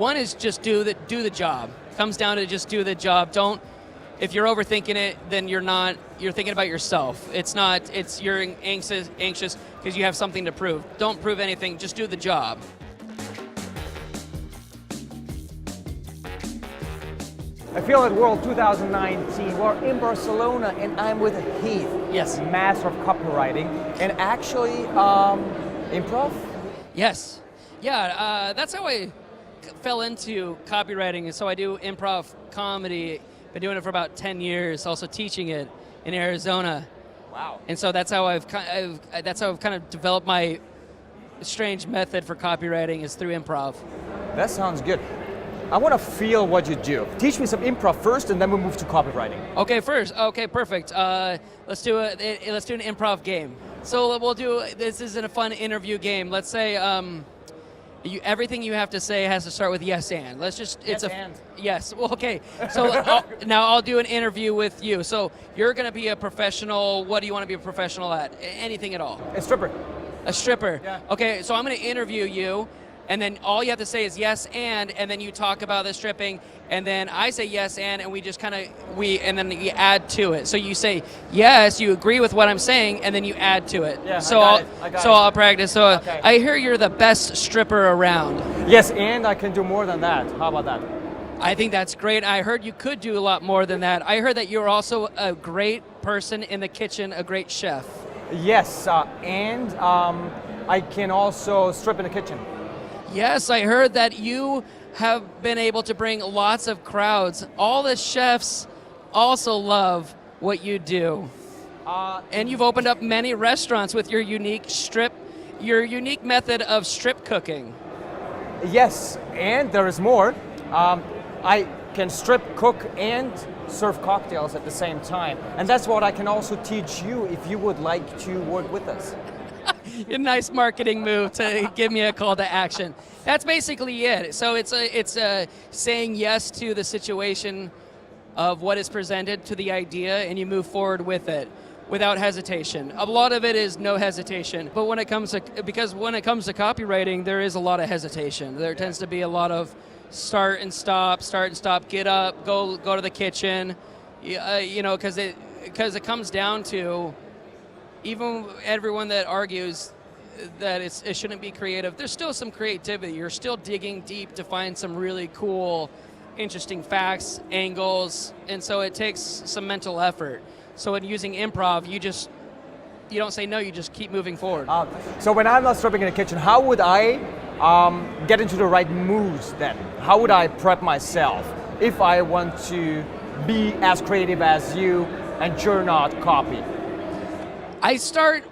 One is just do the job. Comes down to just do the job. If you're overthinking it, then you're thinking about yourself. You're anxious because you have something to prove. Don't prove anything, just do the job. I feel at World 2019, we're in Barcelona and I'm with Heath. Yes. Master of Copywriting. And actually, Improv? Yes. Yeah, that's how I fell into copywriting. And so I do improv comedy. Been doing it for about 10 years, also teaching it in Arizona. Wow. And so that's how I've kind of developed my strange method for copywriting is through improv. That sounds good. I want to feel what you do. Teach me some improv first, and then we'll move to copywriting. Okay, perfect. Let's do an improv game. So this is a fun interview game. Let's say everything you have to say has to start with yes and. Yes. Well, okay. So now I'll do an interview with you. So you're going to be a professional. What do you want to be a professional at? Anything at all? A stripper. A stripper. Yeah. Okay. So I'm going to interview you. And then all you have to say is yes and then you talk about the stripping, and then I say yes and we just and then you add to it. So you say yes, you agree with what I'm saying, and then you add to it. Yeah, so I'll practice. So okay. I hear you're the best stripper around. Yes, and I can do more than that. How about that? I think that's great. I heard you could do a lot more than that. I heard that you're also a great person in the kitchen, a great chef. Yes, and I can also strip in the kitchen. Yes, I heard that you have been able to bring lots of crowds. All the chefs also love what you do. And you've opened up many restaurants with your unique method of strip cooking. Yes, and there is more. I can strip, cook, and serve cocktails at the same time. And that's what I can also teach you if you would like to work with us. A nice marketing move to give me a call to action. That's basically it. So it's saying yes to the situation of what is presented, to the idea, and you move forward with it without hesitation. A lot of it is no hesitation, but when it comes to copywriting, there is a lot of hesitation. There tends to be a lot of start and stop, get up, go to the kitchen, because it comes down to, even everyone that argues that it shouldn't be creative, there's still some creativity. You're still digging deep to find some really cool, interesting facts, angles, and so it takes some mental effort. So in using improv, you don't say no, you just keep moving forward. So when I'm not stripping in the kitchen, how would I get into the right moods then? How would I prep myself if I want to be as creative as you and churn out copy?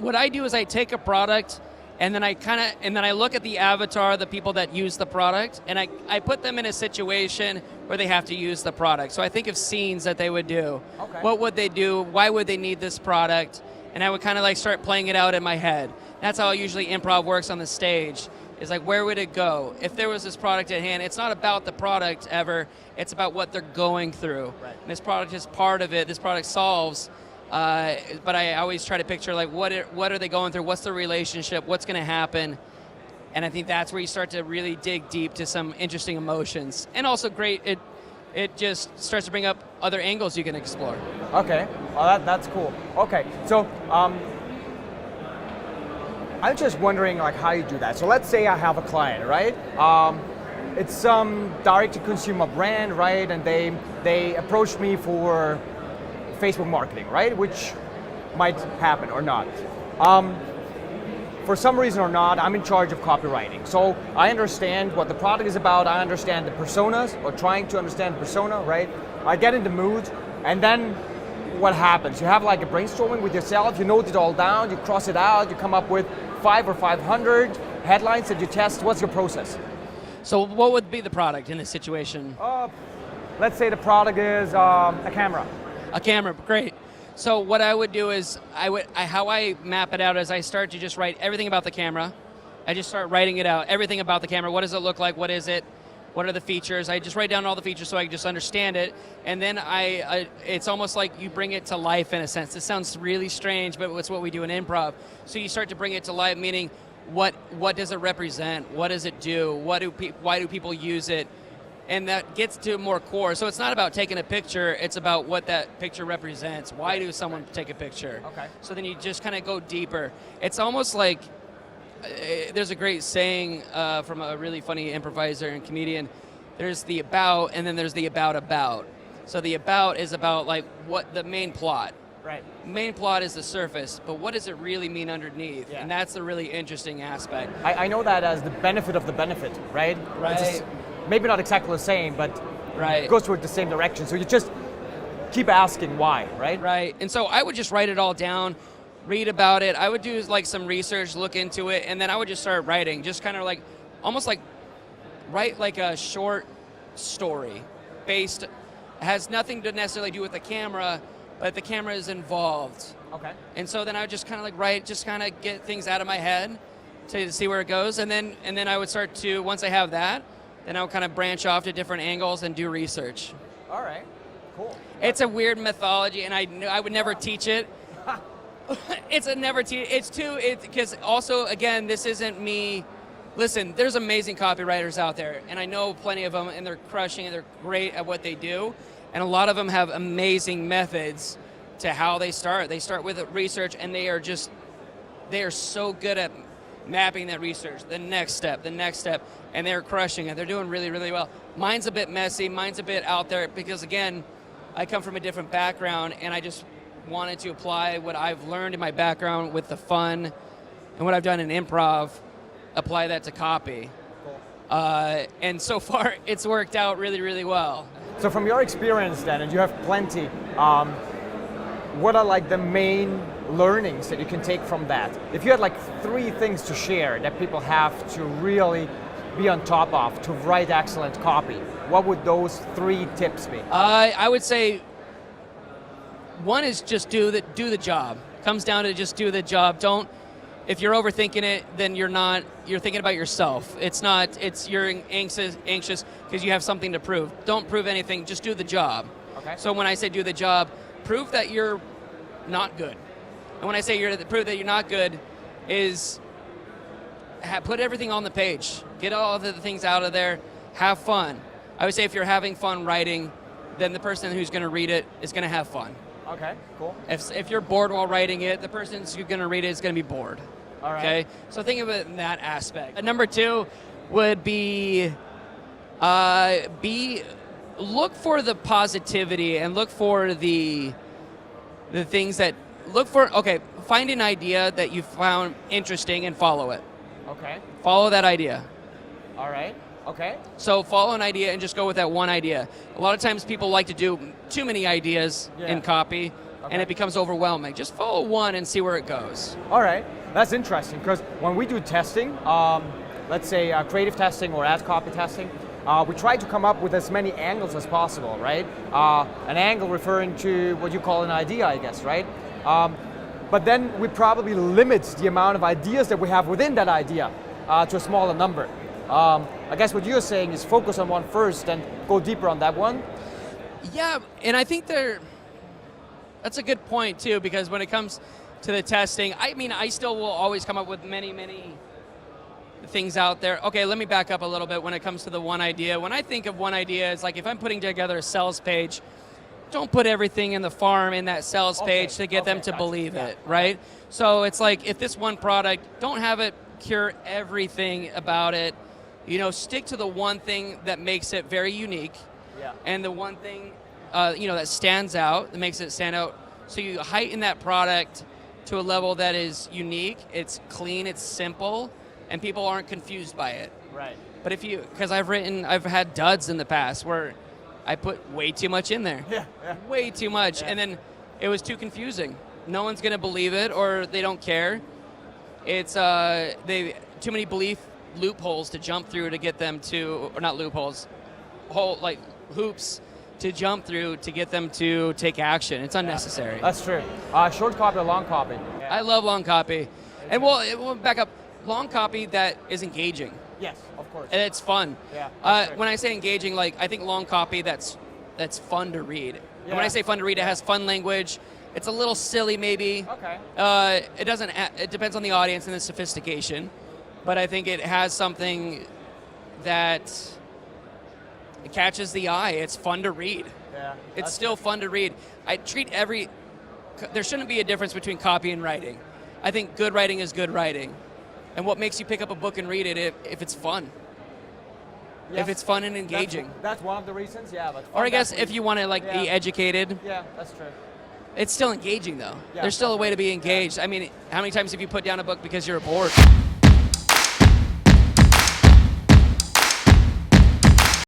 What I do is I take a product and then I look at the avatar, the people that use the product, and I put them in a situation where they have to use the product. So I think of scenes that they would do. Okay. What would they do? Why would they need this product? And I would kind of start playing it out in my head. That's how usually improv works on the stage. Is where would it go? If there was this product at hand, it's not about the product ever, it's about what they're going through. Right. And this product is part of it, this product solves. But I always try to picture what are they going through, what's the relationship, what's going to happen, and I think that's where you start to really dig deep to some interesting emotions. And also it just starts to bring up other angles you can explore. Okay, well that's cool. Okay, so I'm just wondering how you do that. So let's say I have a client, right? It's some direct-to-consumer brand, right? And they approach me for Facebook marketing, right? Which might happen or not. For some reason or not, I'm in charge of copywriting. So I understand what the product is about, I understand the personas, or trying to understand the persona, right? I get in the mood, and then what happens? You have a brainstorming with yourself, you note it all down, you cross it out, you come up with 5 or 500 headlines that you test. What's your process? So what would be the product in this situation? Let's say the product is a camera. A camera, great. So what I would do is, how I map it out is I start to just write everything about the camera. I just start writing it out, everything about the camera. What does it look like? What is it? What are the features? I just write down all the features so I can just understand it. And then it's almost like you bring it to life in a sense. It sounds really strange, but it's what we do in improv. So you start to bring it to life, meaning what does it represent? What does it do? Why do people use it? And that gets to more core. So it's not about taking a picture, it's about what that picture represents. Why do someone take a picture? Okay. So then you just kind of go deeper. It's almost like, there's a great saying from a really funny improviser and comedian. There's the about, and then there's the about. So the about is about like what the main plot. Right. Main plot is the surface, but what does it really mean underneath? Yeah. And that's the really interesting aspect. I know that as the benefit of the benefit, right? Right. It's maybe not exactly the same, but Right. it goes toward the same direction. So you just keep asking why, right? Right. And so I would just write it all down, read about it. I would do like some research, look into it, and then I would just start writing. Just kind of like, almost like, write like a short story based, has nothing to necessarily do with the camera, but the camera is involved. Okay. And so then I would just kind of like write, just kind of get things out of my head to see where it goes. And then I would start to, once I have that, then I would kind of branch off to different angles and do research. All right. Cool. It's a weird methodology, and I would never teach it. It's a never teach. Because also, again, this isn't me. Listen, there's amazing copywriters out there, and I know plenty of them, and they're crushing, and they're great at what they do. And a lot of them have amazing methods to how they start. They start with research, and they are so good at mapping that research, the next step, and they're crushing it. They're doing really, really well. Mine's a bit messy, mine's a bit out there, because again, I come from a different background, and I just wanted to apply what I've learned in my background with the fun and what I've done in improv, apply that to copy. Cool. And so far, it's worked out really, really well. So from your experience then, and you have plenty, what are like the main learnings that you can take from that? If you had like 3 things to share that people have to really be on top of to write excellent copy, what would those 3 tips be? I would say one is just do the job. Comes down to just do the job. If you're overthinking it, then you're thinking about yourself. You're anxious because you have something to prove. Don't prove anything, just do the job. Okay. So when I say do the job, prove that you're not good. And when I say prove that you're not good is put everything on the page. Get all the things out of there. Have fun. I would say if you're having fun writing, then the person who's going to read it is going to have fun. Okay, cool. If you're bored while writing it, the person who's going to read it is going to be bored. All right. Okay, so think of it in that aspect. Number 2 would be look for the positivity and look for the things that find an idea that you found interesting and follow it. Okay. Follow that idea. All right. Okay. So follow an idea and just go with that one idea. A lot of times people like to do too many ideas in copy, and it becomes overwhelming. Just follow one and see where it goes. All right. That's interesting, because when we do testing, let's say creative testing or ad copy testing, we try to come up with as many angles as possible, right? An angle referring to what you call an idea, I guess, right? But then we probably limit the amount of ideas that we have within that idea to a smaller number. I guess what you're saying is focus on one first and go deeper on that one. Yeah, and I think that's a good point too, because when it comes to the testing, I still will always come up with many things out there. Okay, let me back up a little bit when it comes to the one idea. When I think of one idea, it's like if I'm putting together a sales page, don't put everything in the farm in that sales page to get them to believe it, right? So it's like if this one product, don't have it cure everything about it. Stick to the one thing that makes it very unique, and the one thing that stands out, that makes it stand out. So you heighten that product to a level that is unique, it's clean, it's simple, and people aren't confused by it. Right. But because I've had duds in the past where I put way too much in there. Yeah. Way too much, and then it was too confusing. No one's gonna believe it, or they don't care. It's too many belief loopholes to jump through to get them to, or not loopholes, hoops to jump through to get them to take action. It's unnecessary. That's true. Short copy or long copy? I love long copy. And we'll back up. Long copy that is engaging. Yes, of course. And it's fun. Yeah. When I say engaging, I think long copy that's fun to read. And when I say fun to read, it has fun language. It's a little silly maybe. Okay. It depends on the audience and the sophistication. but I think it has something that it catches the eye. It's fun to read. Yeah, it's still fun to read. I treat there shouldn't be a difference between copy and writing. I think good writing is good writing. And what makes you pick up a book and read it if it's fun? Yes. If it's fun and engaging. That's one of the reasons, yeah. But or I guess if you want to be educated. Yeah, that's true. It's still engaging though. Yeah, There's still a way to be engaged. I mean, how many times have you put down a book because you're bored?